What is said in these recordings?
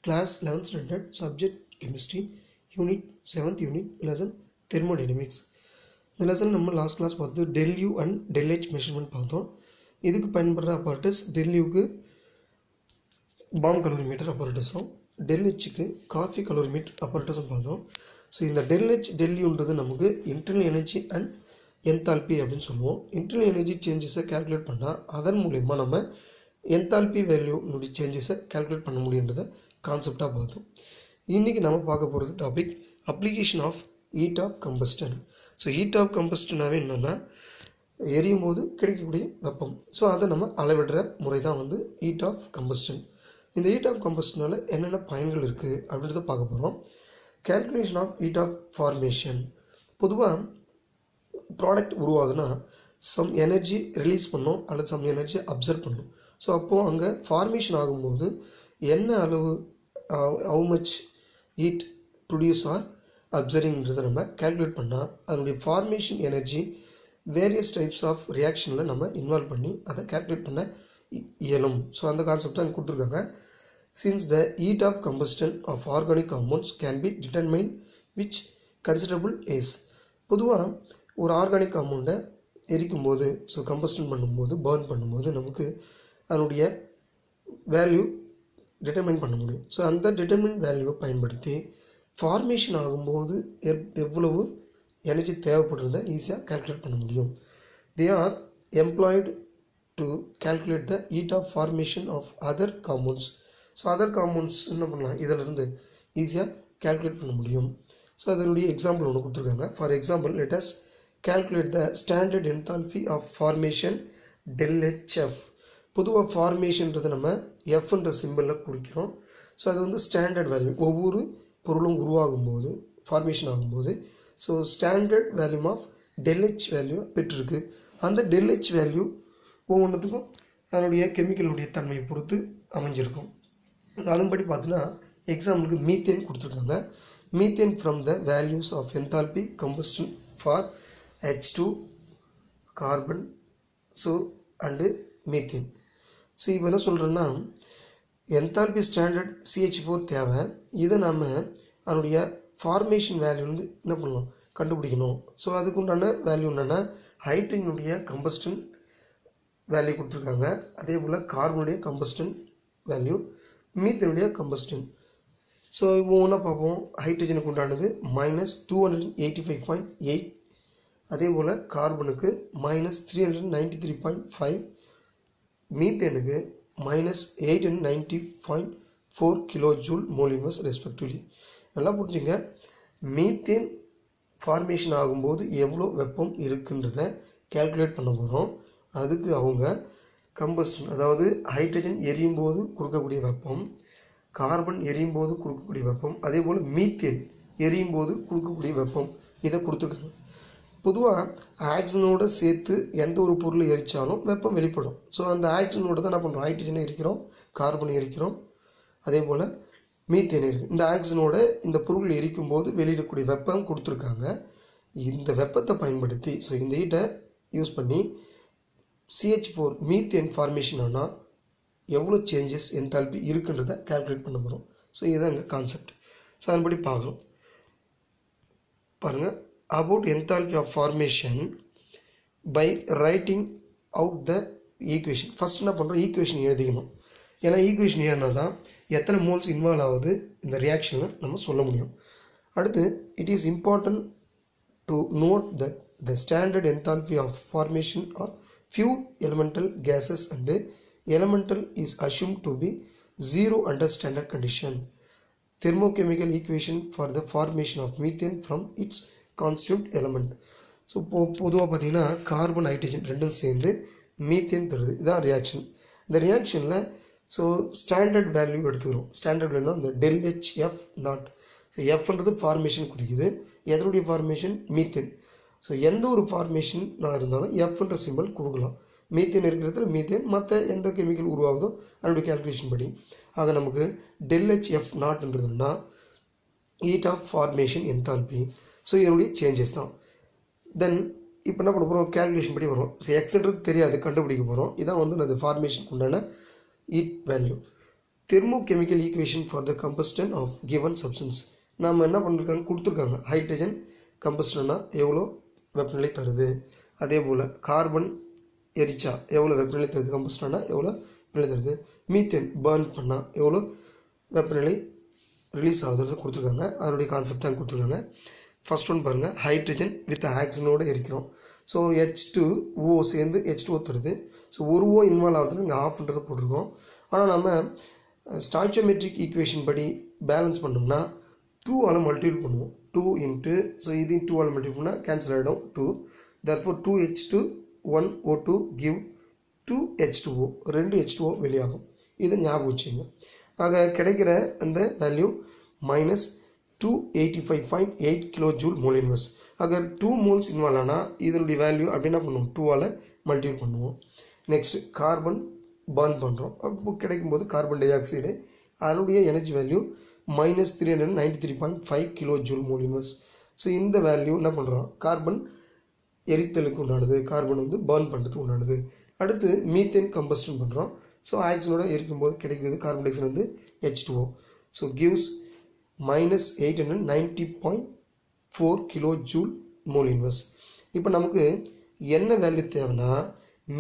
Class 11th standard, subject chemistry, unit 7th unit, lesson thermodynamics. இந்த lesson நம்ம last class பார்த்து del U and del H measurement பார்த்தோம். இதுக்கு பயன்படுற apparatus del Uக்கு பாம் கலோரிமீட்டர் அப்பாரட்டஸும் del Hக்கு காஃபி கலோரிமீட்டர் அப்பாரட்டஸும் பார்த்தோம். ஸோ இந்த del H del Uன்றது நமக்கு இன்டர்னல் எனர்ஜி அண்ட் என்தால்பி அப்படின்னு சொல்லுவோம். இன்டர்னல் எனர்ஜி சேஞ்சஸை கேல்குலேட் பண்ணால் அதன் மூலயமா நம்ம என்தால்பி வேல்யூனுடைய சேஞ்சஸை கேல்குலேட் பண்ண முடியுன்றதை கான்செப்டாக பார்த்தோம். இன்றைக்கி நம்ம பார்க்க போகிறது topic application of heat of combustion. So heat of கம்பஸ்டனாகவே என்னென்னா எரியும் போது கிடைக்கக்கூடிய வெப்பம். ஸோ அதை நம்ம அளவிடுற முறை தான் வந்து ஹீட் ஆஃப் கம்பஸ்டன். இந்த ஹீட் ஆஃப் கம்பஸ்டனால் என்னென்ன பயன்கள் இருக்குது அப்படின்றத பார்க்க போகிறோம். Calculation of heat of formation. பொதுவாக ப்ராடக்ட் உருவாகுதுன்னா சம் எனர்ஜி ரிலீஸ் பண்ணும் அல்லது சம் எனர்ஜி அப்சர்வ் பண்ணும். ஸோ அப்போது அங்கே ஃபார்மேஷன் ஆகும்போது என்ன அளவு how much heat produce or அப்சர்விங்கிறத நம்ம கேல்குலேட் பண்ணால் அதனுடைய formation energy various types of ரியாக்ஷனில் நம்ம இன்வால்வ் பண்ணி அதை கேல்குலேட் பண்ண இயலும். ஸோ அந்த கான்செப்ட் தான் கொடுத்துருக்காங்க. Since the heat of combustion of organic compounds can be determine which considerable is. பொதுவாக ஒரு ஆர்கானிக் காம்பவுண்டை எரிக்கும்போது ஸோ கம்பஸ்டன் பண்ணும்போது பர்ன் பண்ணும்போது நமக்கு அதனுடைய வேல்யூ டிட்டர்மைன் பண்ண முடியும். ஸோ அந்த டிட்டர்மின் வேல்யூவை பயன்படுத்தி ஃபார்மேஷன் ஆகும்போது எவ்வளவு எனர்ஜி தேவைப்படுறத ஈஸியாக கேல்குலேட் பண்ண முடியும். They are employed to calculate the heat of formation of other compounds. So other compounds என்ன பண்ணலாம், இதிலிருந்து ஈஸியாக கேல்குலேட் பண்ண முடியும். ஸோ அதனுடைய எக்ஸாம்பிள் ஒன்று கொடுத்துருக்காங்க. For example let us calculate the standard enthalpy of formation del HF. பொதுவாக ஃபார்மேஷன்றது நம்ம எஃப்ன்ற சிம்பிளில் குறிக்கிறோம். ஸோ அது வந்து ஸ்டாண்டர்ட் வேல்யூ. ஒவ்வொரு பொருளும் உருவாகும் போது ஃபார்மேஷன் ஆகும்போது so standard value of del H value பெற்றிருக்கு. அந்த del H வேல்யூ ஒவ்வொன்றுத்துக்கும் அதனுடைய கெமிக்கலுடைய தன்மையை பொறுத்து அமைஞ்சிருக்கும். அதன்படி பார்த்தீங்கன்னா எக்ஸாம்பிளுக்கு மீத்தேன் கொடுத்துருக்காங்க. Methane from the values of enthalpy combustion for H2 carbon so and methane. So இப்போ என்ன சொல்கிறேன்னா என்தால்பி ஸ்டாண்டர்ட் CH4 தேவை. இதை நாம் அதனுடைய ஃபார்மேஷன் வேல்யூ வந்து என்ன பண்ணலாம் கண்டுபிடிக்கணும். ஸோ அதுக்குண்டான வேல்யூ என்னென்னா ஹைட்ரஜனுடைய கம்பஸ்டன் வேல்யூ கொடுத்துருக்காங்க. அதே போல் கார்பனுடைய கம்பஸ்டன் வேல்யூ, மீத்தனுடைய கம்பஸ்டன். ஸோ இப்போ ஒன்றா பார்ப்போம். ஹைட்ரஜனுக்கு உண்டானது -285.8, அதே போல் கார்பனுக்கு -393.5, மீத்தேனுக்கு -890.4 கிலோஜூல் மோல் இன்வெர்ஸ் ரெஸ்பெக்டிவ்லி. நல்லா புரிஞ்சுங்க, மீத்தேன் ஃபார்மேஷன் ஆகும்போது எவ்வளோ வெப்பம் இருக்குன்றத கேல்குலேட் பண்ண போகிறோம். அதுக்கு அவங்க கம்பஸ்டன், அதாவது ஹைட்ரஜன் எரியும் போது கொடுக்கக்கூடிய வெப்பம், கார்பன் எரியும் போது கொடுக்கக்கூடிய வெப்பம், அதே போல் மீத்தேன் எரியும் போது கொடுக்கக்கூடிய வெப்பம் இதை கொடுத்துருக்காங்க. பொதுவாக ஆக்சிஜனோடு சேர்த்து எந்த ஒரு பொருளை எரித்தாலும் வெப்பம் வெளிப்படும். ஸோ அந்த ஆக்சிஜனோடு தான் என்ன பண்ணுறோம், ஹைட்ரஜனை எரிக்கிறோம், கார்பனை எரிக்கிறோம், அதே போல் மீத்தேன் எரிக்கும். இந்த ஆக்சிஜனோட இந்த பொருள் எரிக்கும் போது வெளியிடக்கூடிய வெப்பம் கொடுத்துருக்காங்க. இந்த வெப்பத்தை பயன்படுத்தி ஸோ இந்த ஹீட்டை யூஸ் பண்ணி CH4 மீத்தேன் ஃபார்மேஷன் ஆனால் எவ்வளோ சேஞ்சஸ் என்தால்பி இருக்குன்றதை கேல்குலேட் பண்ண போகிறோம். ஸோ இதுதான் எங்கள் கான்செப்ட். ஸோ அதன்படி பார்க்குறோம். பாருங்கள், about enthalpy of formation by writing out the equation. First என்ன பண்ணுறோம், ஈக்குவேஷன் எழுதிக்கணும். ஏன்னா ஈக்குவேஷன் எழுதினா தான் எத்தனை மோல்ஸ் இன்வால்வ் ஆகுது இந்த ரியாக்ஷனில் நம்ம சொல்ல முடியும். அடுத்து it is important to note that the standard enthalpy of formation are few elemental gases and elemental is assumed to be 0 under standard condition. Thermochemical equation for the formation of methane from its constituent element. So பொதுவாக பார்த்தீங்கன்னா carbon hydrogen ரெண்டும் சேர்ந்து methane தருது. இதான் reaction. இந்த ரியாக்ஷனில் so standard value எடுத்துக்கிறோம். Standard வேல்யூனா இந்த del HF நாட். ஸோ எஃப்ன்றது ஃபார்மேஷன் குறிக்குது. எதனுடைய ஃபார்மேஷன், மீத்தேன். ஸோ எந்த ஒரு ஃபார்மேஷன் நான் இருந்தாலும் எஃப்ன்ற சிம்பிள் கொடுக்கலாம். மீத்தேன் இருக்கிறதுல மீத்தேன், மற்ற எந்த கெமிக்கல் உருவாகுதோ அதனுடைய கேல்குலேஷன் படி. ஆக நமக்கு del HF நாட்ன்றதுன்னா heat of formation enthalpy. So இதனுடைய சேஞ்சஸ் தான். தென் இப்போ என்ன பண்ண போகிறோம், கேல்குலேஷன் படி வரும். ஸோ எக்ஸ்ன்றது தெரியாது, கண்டுபிடிக்க போகிறோம். இதான் வந்து அந்த ஃபார்மேஷனுக்கு உண்டான heat value. thermochemical equation for the combustion of given substance. நாம் என்ன பண்ணிருக்காங்க கொடுத்துருக்காங்க ஹைட்ரஜன் கம்பஸ்டன்னா எவ்வளோ வெப்பநிலை தருது, அதே போல் கார்பன் எரிச்சா எவ்வளோ வெப்பநிலை தருது, கம்பஸ்டன்னா எவ்வளோ வெப்பநிலை தருது, மீத்தேன் பர்ன் பண்ணால் எவ்வளோ வெப்பநிலை ரிலீஸ் ஆகுது கொடுத்துருக்காங்க. அதனுடைய கான்செப்ட் தான் கொடுத்துருக்காங்க. ஃபர்ஸ்ட் ஒன் பாருங்கள், ஹைட்ரஜன் வித் ஆக்சிஜனோடு எரிக்கிறோம். ஸோ H2O சேர்ந்து H2O தருது. ஸோ ஒரு O இன்வால்வ் ஆகுதுன்னு இங்கே ஆஃப்ன்றதை போட்டிருக்கோம். ஆனால் நம்ம ஸ்டாய்ச்சியோமெட்ரிக் ஈக்குவேஷன் படி பேலன்ஸ் பண்ணோம்னா 2ஆல் மல்டிபிள் பண்ணுவோம். 2 இன்ட்டு, ஸோ இது 2ஆல் மல்டிபிள் பண்ணால் கேன்சல் ஆகிடும் 2. therefore 2H2 1O2 give 2H2O, 2 H2O வெளியாகும். இதை ஞாபகம் வச்சுங்க. ஆக கிடைக்கிற அந்த value minus 285.8 kilo joule mole inverse. அகர் 2 மோல்ஸ் இன்வால்வ் ஆனால் இதனுடைய வேல்யூ அப்படி என்ன பண்ணுவோம், 2ஆல் மல்டிபிள் பண்ணுவோம். நெக்ஸ்ட்டு கார்பன் பர்ன் பண்ணுறோம். அப்போ கிடைக்கும்போது கார்பன் டை ஆக்சைடு அதனுடைய energy value minus 393.5 kilo joule mole inverse. So இந்த வேல்யூ என்ன பண்ணுறோம், கார்பன் எரித்தலுக்கு உண்டானது, கார்பன் வந்து பர்ன் பண்ணுறதுக்கு உண்டானது. அடுத்து மீத்தேன் கம்பஸ்டன் பண்ணுறோம். ஸோ ஆக்சிஜனோட எரிக்கும்போது கிடைக்கிறது கார்பன் டை ஆக்சைடு வந்து H2O. So gives minus 890.4 kilo joule mole inverse. இப்போ நமக்கு என்ன வேல்யூ தேவைன்னா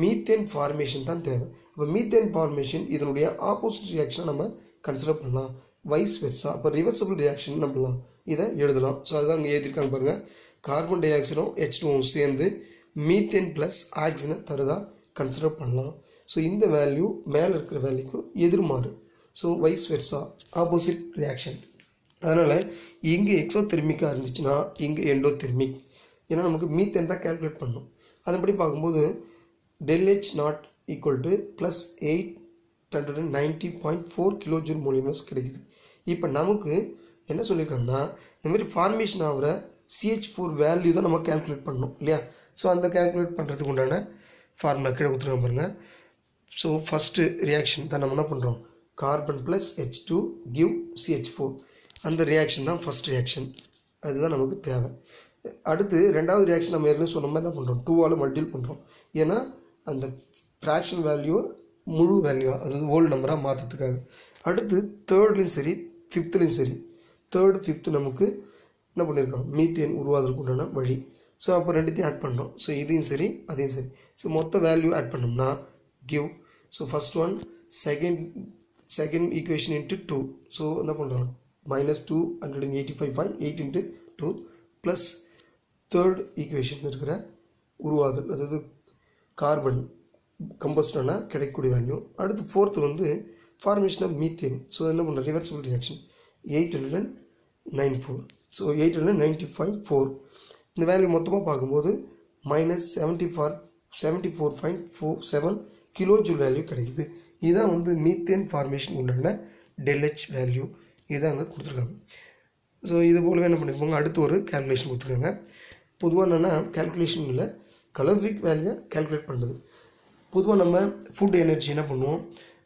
மீத்தேன் ஃபார்மேஷன் தான் தேவை. அப்போ மீத்தேன் ஃபார்மேஷன் இதனுடைய ஆப்போசிட் ரியாக்ஷனை நம்ம கன்சிடர் பண்ணலாம், வைஸ் வெர்சா. அப்போ ரிவர்சபிள் ரியாக்ஷன் நம்மலாம் இதை எழுதலாம். ஸோ அதுதான் இங்கே எழுதியிருக்காங்க பாருங்கள், கார்பன் டை ஆக்சைடும் H2O சேர்ந்து மீத்தேன் ப்ளஸ் ஆக்சிஜனை தருதா கன்சிடர் பண்ணலாம். ஸோ இந்த வேல்யூ மேலே இருக்கிற வேல்யூக்கு எதிர்மாறு. So vice versa opposite reaction. அதனால் இங்கே எக்ஸோதெர்மிக்காக இருந்துச்சுன்னா இங்கே எண்டோதெர்மிக். ஏன்னா நமக்கு மீத்தேன் தான் கேல்குலேட் பண்ணணும். அதன்படி பார்க்கும்போது ΔH not equal to plus 890.4 kilo joule mole inverse கிடைக்குது. இப்போ நமக்கு என்ன சொல்லியிருக்காங்கன்னா இந்த மாதிரி ஃபார்மேஷன் ஆகிற CH4 வேல்யூ தான் நம்ம கேல்குலேட் பண்ணணும் இல்லையா. ஸோ அந்த கேல்குலேட் பண்ணுறதுக்கு உண்டான ஃபார்முலா கீழே கொடுத்துருக்கோம் பாருங்கள். ஸோ ஃபஸ்ட்டு ரியாக்ஷன் தான் நம்ம என்ன பண்ணுறோம், carbon plus H2 give CH4. அந்த ரியாக்ஷன் தான் ஃபஸ்ட் ரியாக்ஷன், அதுதான் நமக்கு தேவை. அடுத்து ரெண்டாவது ரியாக்ஷன் நம்ம ஏற்கனவே சொன்ன மாதிரி என்ன பண்ணுறோம், 2ஆல் மல்டிபிள் பண்ணுறோம். ஏன்னா அந்த ஃப்ராக்ஷன் வேல்யூவை முழு வேல்யூவாக, அதாவது ஹோல் நம்பராக மாற்றுறதுக்காக. அடுத்து தேர்ட்லேயும் சரி ஃபிஃப்த்துலேயும் சரி, தேர்டு ஃபிஃப்த்து நமக்கு என்ன பண்ணியிருக்கோம், மீத்தேன் உருவாவதற்கு உண்டான வழி. ஸோ அப்போ ரெண்டுத்தையும் ஆட் பண்ணுறோம். ஸோ இதையும் சரி அதையும் சரி. ஸோ மொத்த வேல்யூ ஆட் பண்ணோம்னா give. So first one second equation into 2. So என்ன பண்ணுறோம், minus 285.8 into 2 plus third equation இருக்கிற உருவாதல், அதாவது கார்பன் கம்பஸ்டனா கிடைக்கக்கூடிய வேல்யூ. அடுத்து ஃபோர்த்து வந்து ஃபார்மேஷன் ஆஃப் மீத்தேன். ஸோ என்ன பண்ணுறோம், ரிவர்சிபிள் ரியாக்ஷன் 894. ஸோ 895.4 இந்த வேல்யூ மொத்தமாக பார்க்கும்போது மைனஸ் 74.47 கிலோ ஜூல் வேல்யூ கிடைக்குது. இதுதான் வந்து மீத்தேன் ஃபார்மேஷன் உண்டான ΔH வேல்யூ. இதுதான் அங்கே கொடுத்துருக்காங்க. ஸோ இது போலவே என்ன பண்ணியிருப்பாங்க, அடுத்து ஒரு கேல்குலேஷன் கொடுத்துருக்காங்க. பொதுவாக என்னென்னா கேல்குலேஷன் இல்லை, கலோரிஃபிக் வேல்யூவை கேல்குலேட் பண்ணுறது. பொதுவாக நம்ம ஃபுட் எனர்ஜி என்ன பண்ணுவோம்,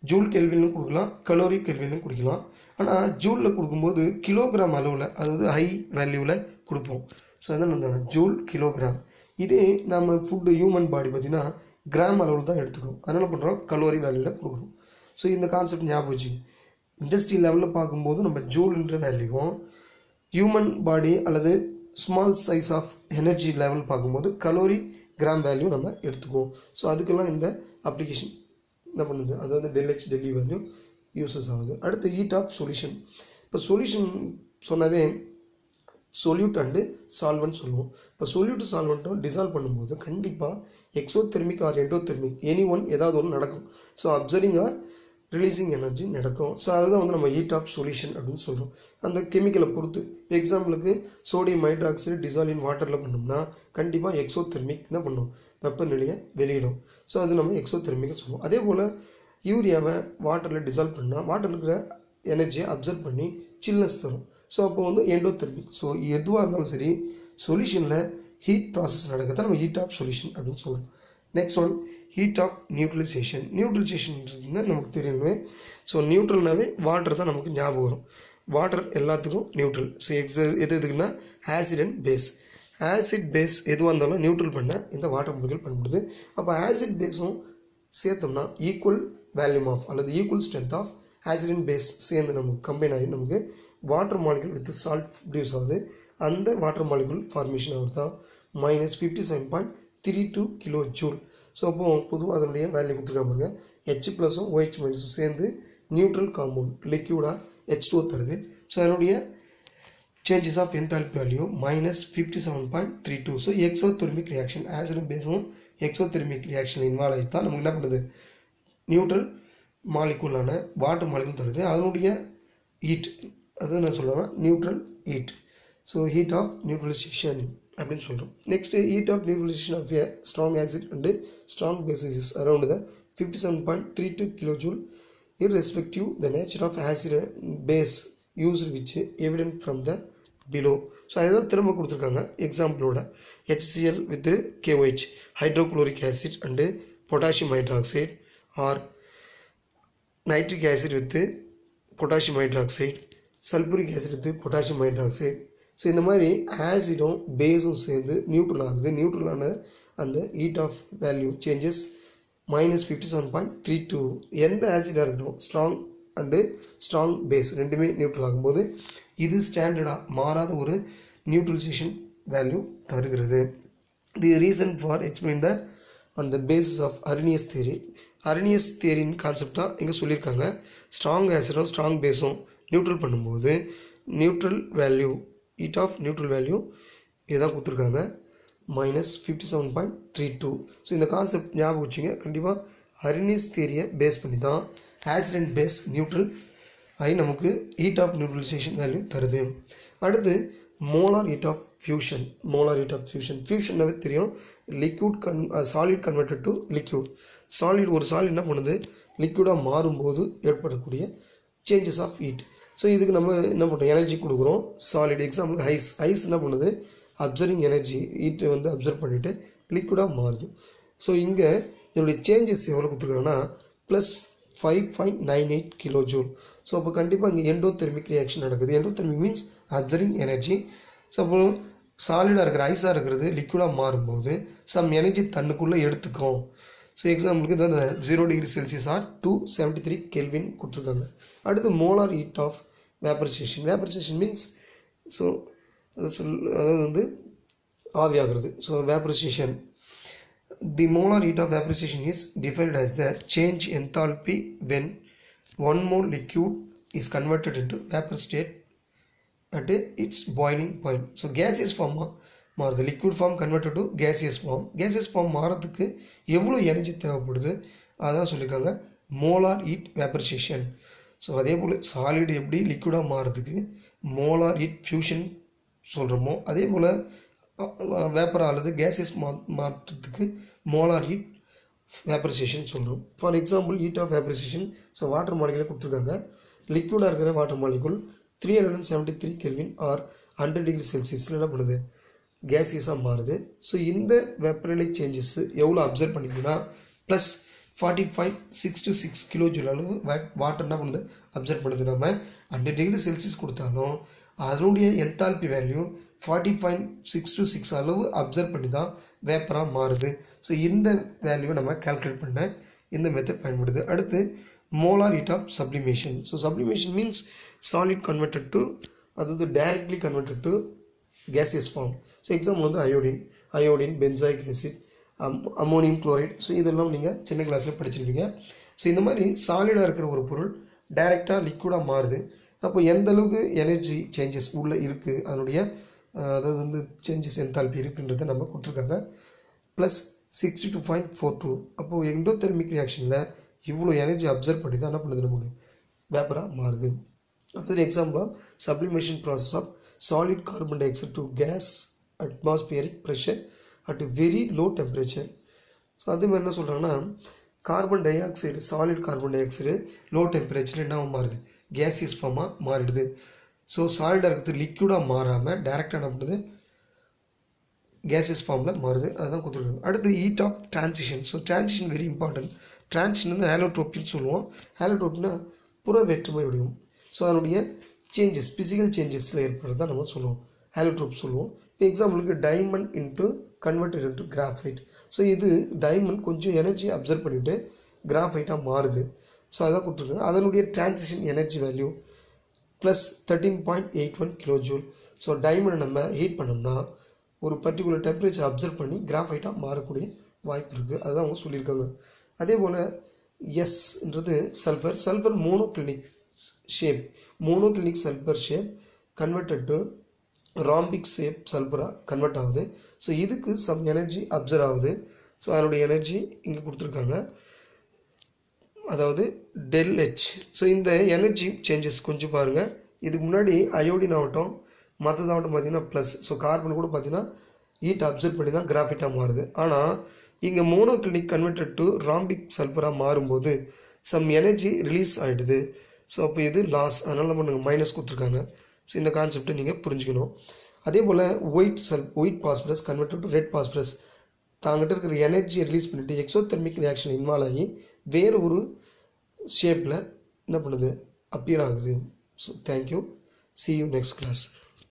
ஜூல் கெல்வின்லும் கொடுக்கலாம், கலோரி கெல்வின்லும் கொடுக்கலாம். ஆனால் ஜூலில் கொடுக்கும்போது கிலோகிராம் அளவில், அதாவது ஹை வேல்யூவில் கொடுப்போம். ஸோ அதான் அந்த ஜூல் கிலோகிராம். இதே நம்ம ஃபுட்டு ஹியூமன் பாடி பார்த்திங்கன்னா கிராம் அளவில் தான் எடுத்துக்கிறோம். அதனால் பண்ணுறோம் கலோரி வேல்யூவில் கொடுக்குறோம். ஸோ இந்த கான்செப்ட் ஞாபகம் வச்சுக்கோங்க. இண்டஸ்ட்ரி லெவலில் பார்க்கும்போது நம்ம ஜூல்ன்ற வேல்யூவும், ஹியூமன் பாடி அல்லது small size of energy level பார்க்கும்போது கலோரி கிராம் வேல்யூ நம்ம எடுத்துக்குவோம். ஸோ அதுக்கெல்லாம் இந்த அப்ளிகேஷன் என்ன பண்ணுது, அதாவது ΔH ΔE வேல்யூ யூசஸ் ஆகுது. அடுத்து ஹீட் ஆஃப் சொல்யூஷன். இப்போ சொல்யூஷன் சொன்னாவே சொல்யூட் அண்டு சால்வன்ட் சொல்லுவோம். இப்போ சொல்யூட் சால்வெண்ட்டும் டிசால்வ் பண்ணும்போது கண்டிப்பாக exothermic or endothermic any one ஏதாவது ஒன்று நடக்கும். So absorbing or releasing energy நடக்கும். ஸோ அதுதான் வந்து நம்ம ஹீட் ஆஃப் சொல்யூஷன் அப்படின்னு சொல்கிறோம். அந்த கெமிக்கலை பொறுத்து எக்ஸாம்பிளுக்கு சோடியம் ஹைட்ராக்சைடு டிசால்வ் இன் வாட்டரில் பண்ணோம்னா கண்டிப்பாக எக்ஸோதெர்மிக் என்ன பண்ணும், வெப்பநிலையை வெளியிடும். ஸோ அது நம்ம எக்ஸோதெர்மிக்னு சொல்லுவோம். அதே போல் யூரியாவை வாட்டரில் டிசால்வ் பண்ணால் வாட்டரில் இருக்கிற எனர்ஜியை அப்சர்வ் பண்ணி சில்னஸ் தரும். ஸோ அப்போ வந்து எண்டோதெர்மிக். ஸோ எதுவாக இருந்தாலும் சரி சொல்யூஷனில் ஹீட் ப்ராசஸ் நடக்கிறத நம்ம ஹீட் ஆஃப் சொல்யூஷன் அப்படின்னு சொல்கிறோம். Next one heat of neutralization. நியூட்ரலைசேஷன்ன்றதுனா நமக்கு தெரியணுமே. ஸோ நியூட்ரல்னாவே வாட்டர் தான் நமக்கு ஞாபகம் வரும். வாட்டர் எல்லாத்துக்கும் நியூட்ரல். ஸோ எதுக்குன்னா acid and base. Acid base எதுவாக இருந்தாலும் நியூட்ரல் பண்ண இந்த வாட்டர் மொலிக்யூல் பயன்படுது. அப்போ ஆசிட் பேஸும் சேர்த்தோம்னா ஈக்குவல் வேல்யூம் ஆஃப் அல்லது equal strength of acid and base சேர்ந்து நமக்கு கம்பைன் ஆகி நமக்கு water molecule with salt produce ஆகுது. அந்த வாட்டர் மாலிகுல் ஃபார்மேஷன் ஆகுது தான் -57.32 கிலோ ஜூல். ஸோ அப்போ பொதுவாக அதனுடைய வேல்யூ கொடுத்துருக்காங்க. H ப்ளஸும் OH மைனஸும் சேர்ந்து நியூட்ரல் காம்பவுண்ட் லிக்யூடாக H2 தருது. ஸோ அதனுடைய changes of enthalpy value -57.32. So exothermic reaction ஆசிடும் பேஸும் எக்ஸோதெர்மிக் ரியாக்ஷன் இன்வால்வ் ஆகிட்டு தான் நமக்கு என்ன பண்ணுது நியூட்ரல் மாலிகுலான வாட்டர் மாலிகுல் தருது. அதனுடைய ஹீட் அது நான் சொல்லுவேன் neutral heat. So heat of neutralisation அப்படின்னு சொல்கிறோம். Next heat of neutralisation of a strong acid and strong bases is around the 57.32 kilojoule irrespective the nature of acid base used which evident from the below. So அதுதான் திரும்ப கொடுத்துருக்காங்க எக்ஸாம்பிளோட HCl with KOH hydrochloric acid and potassium hydroxide or nitric acid with potassium hydroxide, sulfuric acid with potassium hydroxide. So இந்த மாதிரி ஆசிடும் பேஸும் சேர்ந்து neutral ஆகுது. நியூட்ரலான அந்த heat of value changes -57.32. எந்த ஆசிடாக இருக்கட்டும் ஸ்ட்ராங் அண்டு ஸ்ட்ராங் பேஸ் ரெண்டுமே நியூட்ரல் ஆகும்போது இது ஸ்டாண்டர்டாக மாறாத ஒரு நியூட்ரலைசேஷன் வேல்யூ தருகிறது. The reason for explain the on the basis of Arrhenius theory. Arrhenius தியரின் கான்செப்ட் தான் இங்கே சொல்லியிருக்காங்க. ஸ்ட்ராங் ஆசிடும் ஸ்ட்ராங் பேஸும் நியூட்ரல் பண்ணும்போது neutral value heat of neutral value இதுதான் கொடுத்துருக்காங்க -57.32. ஸோ இந்த கான்செப்ட் ஞாபகம் வச்சுங்க. கண்டிப்பாக அர்னியஸ் தியரியை பேஸ் பண்ணி தான் ஆசிட் அண்ட் பேஸ் நியூட்ரல் ஆகி நமக்கு ஹீட் ஆஃப் நியூட்ரலைசேஷன் வேல்யூ தருது. அடுத்து molar heat of fusion. Molar heat of fusion ஃபியூஷன்னாவே தெரியும் liquid solid converted to liquid. ஒரு சாலிட் என்ன பண்ணுது லிக்யூடாக மாறும்போது ஏற்படக்கூடிய சேஞ்சஸ் ஆஃப் ஹீட். ஸோ இதுக்கு நம்ம என்ன பண்ணுறோம் எனர்ஜி கொடுக்குறோம். சாலிட் எக்ஸாம்பிளுக்கு ஐஸ் என்ன பண்ணுது அப்சர்விங் எனர்ஜி ஹீட்டை வந்து அப்சர்வ் பண்ணிவிட்டு லிக்விடாக மாறுது. ஸோ இங்கே இதனுடைய சேஞ்சஸ் எவ்வளோ கொடுத்துருக்காங்கன்னா +5.98 கிலோ ஜூல். ஸோ அப்போ கண்டிப்பாக இங்கே எண்டோதெர்மிக் ரியாக்ஷன் நடக்குது. Endothermic means absorbing energy. So அப்புறம் சாலிடாக இருக்கிற ஐஸாக இருக்கிறது லிக்விடாக மாறும்போது சம் எனர்ஜி தன்னுக்குள்ளே எடுத்துக்கும். ஸோ எக்ஸாம்பிளுக்கு இந்த 0 டிகிரி செல்சியஸ் ஆர் 273 கெல்வின் கொடுத்துருக்காங்க. அடுத்து molar heat of vaporization. Vaporization means so அதாவது வந்து ஆவியாகிறது. So vaporization the molar heat of vaporization is defined as the change enthalpy when 1 mole liquid is converted into vapor state at its boiling point. So gaseous form மாறுது. Liquid form converted to gaseous form. Gaseous form மாறதுக்கு எவ்வளோ energy தேவைப்படுது அதான் சொல்லியிருக்காங்க molar heat vaporisation. So அதே போல் solid எப்படி லிக்விடாக மாறதுக்கு மோலார் ஹீட் ஃபியூஷன் சொல்கிறோமோ அதே போல் வேப்பரா அல்லது கேசியஸ் மாற்றத்துக்கு மோலார் ஹீட் வேப்பரைசேஷன் சொல்கிறோம். For example heat of vaporization. So water மாலிகுலை கொடுத்துருக்காங்க. லிக்விடாக இருக்கிற water molecule 373 kelvin or 100 degree செல்சியஸில் என்ன பண்ணுது கேசியஸாக மாறுது. ஸோ இந்த வெப்பரலை சேஞ்சஸ் எவ்வளோ அப்சர்வ் பண்ணிங்கன்னா +45.626 கிலோ ஜூல் அளவு வாட்டர் என்ன பண்ணுது அப்சர்வ் பண்ணுது. நம்ம 100 டிகிரி செல்சியஸ் கொடுத்தாலும் அதனுடைய என்தால்பி வேல்யூ 40.626 அளவு அப்சர்வ் பண்ணி தான் வேப்பராக மாறுது. ஸோ இந்த வேல்யூவை நம்ம கால்குலேட் பண்ண இந்த மெத்தட் பயன்படுது. அடுத்து molar heat of sublimation. So sublimation means solid converted to அதாவது directly converted to gaseous form. So example வந்து iodine benzoic acid ammonium chloride. ஸோ இதெல்லாம் நீங்கள் சின்ன கிளாஸில் படிச்சிருப்பீங்க. ஸோ இந்த மாதிரி சாலிடாக இருக்கிற ஒரு பொருள் டைரெக்டாக லிக்விடாக மாறுது. அப்போ எந்த அளவுக்கு எனர்ஜி சேஞ்சஸ் உள்ளே இருக்குது அதனுடைய அதாவது வந்து சேஞ்சஸ் என்தால்பி இருக்குன்றதை நம்ம கொடுத்துருக்காங்க +62.42. அப்போது எண்டோதெர்மிக் ரியாக்ஷனில் இவ்வளோ எனர்ஜி அப்சர்வ் பண்ணி தான் என்ன பண்ணுது நமக்கு வேப்பராக மாறுது. அடுத்தது example sublimation process of solid carbon dioxide to gas atmospheric pressure at a very low temperature. So அதே மாதிரி என்ன சொல்கிறாங்கன்னா carbon dioxide solid carbon dioxide low டெம்பரேச்சரில் என்ன மாறுது கேசியஸ் ஃபார்மாக மாறிடுது. ஸோ சாலிடாக இருக்கிறது லிக்விடாக மாறாமல் டைரெக்டாக என்ன பண்ணுது கேசியஸ் ஃபார்மில் மாறுது. அதுதான் கொடுத்துருக்காங்க. அடுத்து heat of transition. So transition very important. Transition வந்து ஹேலோட்ரோப்பின்னு சொல்லுவோம். ஹேலோட்ரோப்னா புற வேற்றுமை வடிவம். ஸோ அதனுடைய சேஞ்சஸ் ஃபிசிக்கல் சேஞ்சஸில் ஏற்படுறதா நம்ம சொல்லுவோம் ஹேலோட்ரோப் சொல்லுவோம். இப்போ எக்ஸாம்பிளுக்கு diamond into converted into graphite. So இது டைமண்ட் கொஞ்சம் எனர்ஜி அப்சர்வ் பண்ணிவிட்டு கிராஃபைட்டாக மாறுது. ஸோ அதான் கொடுத்துருக்காங்க. அதனுடைய transition energy value plus 13.81 kilojoule. So டைமண்டை நம்ம ஹீட் பண்ணோம்னா ஒரு பர்டிகுலர் டெம்பரேச்சர் அப்சர்வ் பண்ணி கிராஃபைட்டாக மாறக்கூடிய வாய்ப்பு இருக்குது. அதுதான் அவங்க சொல்லியிருக்காங்க. அதே போல் எஸ்ன்றது sulphur monoclinic sulphur shape converted to rhombic shape சல்ஃபராக கன்வெர்ட் ஆகுது. ஸோ இதுக்கு சம் எனர்ஜி அப்சர்வ் ஆகுது. ஸோ அதனுடைய எனர்ஜி இங்கே கொடுத்துருக்காங்க, அதாவது ΔH. ஸோ இந்த எனர்ஜி சேஞ்சஸ் கொஞ்சம் பாருங்கள். இதுக்கு முன்னாடி அயோடின் ஆகட்டும் மற்றதாகட்டும் பார்த்தீங்கன்னா ப்ளஸ். ஸோ கார்பன் கூட பார்த்தீங்கன்னா ஹீட் அப்சர்வ் பண்ணி தான் கிராஃபைட்டாக மாறுது. ஆனால் இங்கே மோனோக்ளினிக் கன்வெர்டட் டு ராம்பிக் சல்ஃபராக மாறும்போது சம் எனர்ஜி ரிலீஸ் ஆகிடுது. ஸோ அப்போ இது லாஸ், அதனால நம்ம மைனஸ் கொடுத்துருக்காங்க. ஸோ இந்த கான்செப்டை நீங்கள் புரிஞ்சுக்கணும். அதே போல் white phosphorus converted to red phosphorus தாங்கிட்ட இருக்கிற எனர்ஜியை ரிலீஸ் பண்ணிவிட்டு எக்ஸோதெர்மிக் ரியாக்ஷன் இன்வால்வ் ஆகி வேறு ஒரு ஷேப்பில் என்ன பண்ணுது, அப்பியர் ஆகுது. So thank you, see you next class.